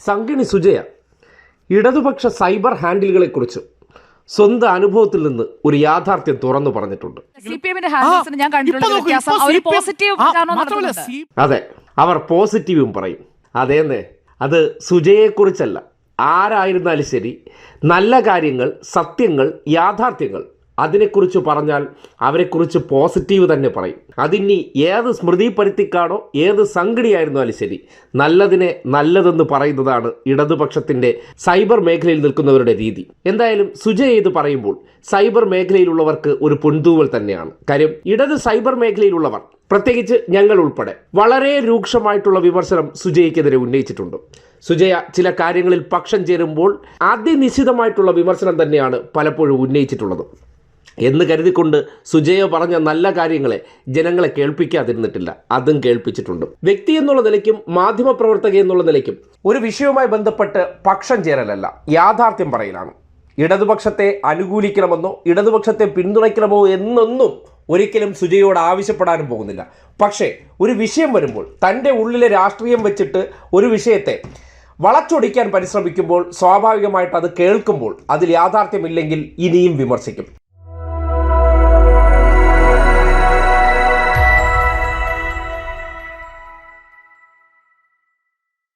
സംഗിണി സുജയ ഇടതുപക്ഷ സൈബർ ഹാൻഡിലുകളെക്കുറിച്ച് സ്വന്തം അനുഭവത്തിൽ നിന്ന് ഒരു യാഥാർത്ഥ്യം തുറന്നു പറഞ്ഞിട്ടുണ്ട്. അതെ, അവർ പോസിറ്റീവും പറയും. അതേന്നേ, അത് സുജയെക്കുറിച്ചല്ല, ആരായിരുന്നാലും ശരി, നല്ല കാര്യങ്ങൾ, സത്യങ്ങൾ, യാഥാർത്ഥ്യങ്ങൾ അതിനെക്കുറിച്ച് പറഞ്ഞാൽ അവരെക്കുറിച്ച് പോസിറ്റീവ് തന്നെ പറയും. അതിനി ഏത് സ്മൃതി പരുത്തിക്കാണോ ഏത് സംഘടിയായിരുന്നാലും ശരി, നല്ലതിനെ നല്ലതെന്ന് പറയുന്നതാണ് ഇടതുപക്ഷത്തിൻ്റെ സൈബർ മേഖലയിൽ നിൽക്കുന്നവരുടെ രീതി. എന്തായാലും സുജയ് ഇത് പറയുമ്പോൾ സൈബർ മേഖലയിലുള്ളവർക്ക് ഒരു പൊൻതൂവൽ തന്നെയാണ്. കാര്യം ഇടത് സൈബർ മേഖലയിലുള്ളവർ, പ്രത്യേകിച്ച് ഞങ്ങൾ ഉൾപ്പെടെ, വളരെ രൂക്ഷമായിട്ടുള്ള വിമർശനം സുജയ്ക്കെതിരെ ഉന്നയിച്ചിട്ടുണ്ട്. സുജയ ചില കാര്യങ്ങളിൽ പക്ഷം ചേരുമ്പോൾ അതിനിശ്ചിതമായിട്ടുള്ള വിമർശനം തന്നെയാണ് പലപ്പോഴും ഉന്നയിച്ചിട്ടുള്ളത്. എന്ന് കരുതിക്കൊണ്ട് സുജയ പറഞ്ഞ നല്ല കാര്യങ്ങളെ ജനങ്ങളെ കേൾപ്പിക്കാതിരുന്നിട്ടില്ല, അതും കേൾപ്പിച്ചിട്ടുണ്ട്. വ്യക്തി എന്നുള്ള നിലയ്ക്കും മാധ്യമപ്രവർത്തക എന്നുള്ള നിലയ്ക്കും ഒരു വിഷയവുമായി ബന്ധപ്പെട്ട് പക്ഷം ചേരലല്ല, യാഥാർത്ഥ്യം പറയലാണ്. ഇടതുപക്ഷത്തെ അനുകൂലിക്കണമെന്നോ ഇടതുപക്ഷത്തെ പിന്തുണയ്ക്കണമോ എന്നൊന്നും ഒരിക്കലും സുജയോട് ആവശ്യപ്പെടാനും പോകുന്നില്ല. പക്ഷേ ഒരു വിഷയം വരുമ്പോൾ തൻ്റെ ഉള്ളിലെ രാഷ്ട്രീയം വെച്ചിട്ട് ഒരു വിഷയത്തെ വളച്ചൊടിക്കാൻ പരിശ്രമിക്കുമ്പോൾ സ്വാഭാവികമായിട്ട് അത് കേൾക്കുമ്പോൾ അതിൽ യാഥാർത്ഥ്യമില്ലെങ്കിൽ ഇനിയും വിമർശിക്കും.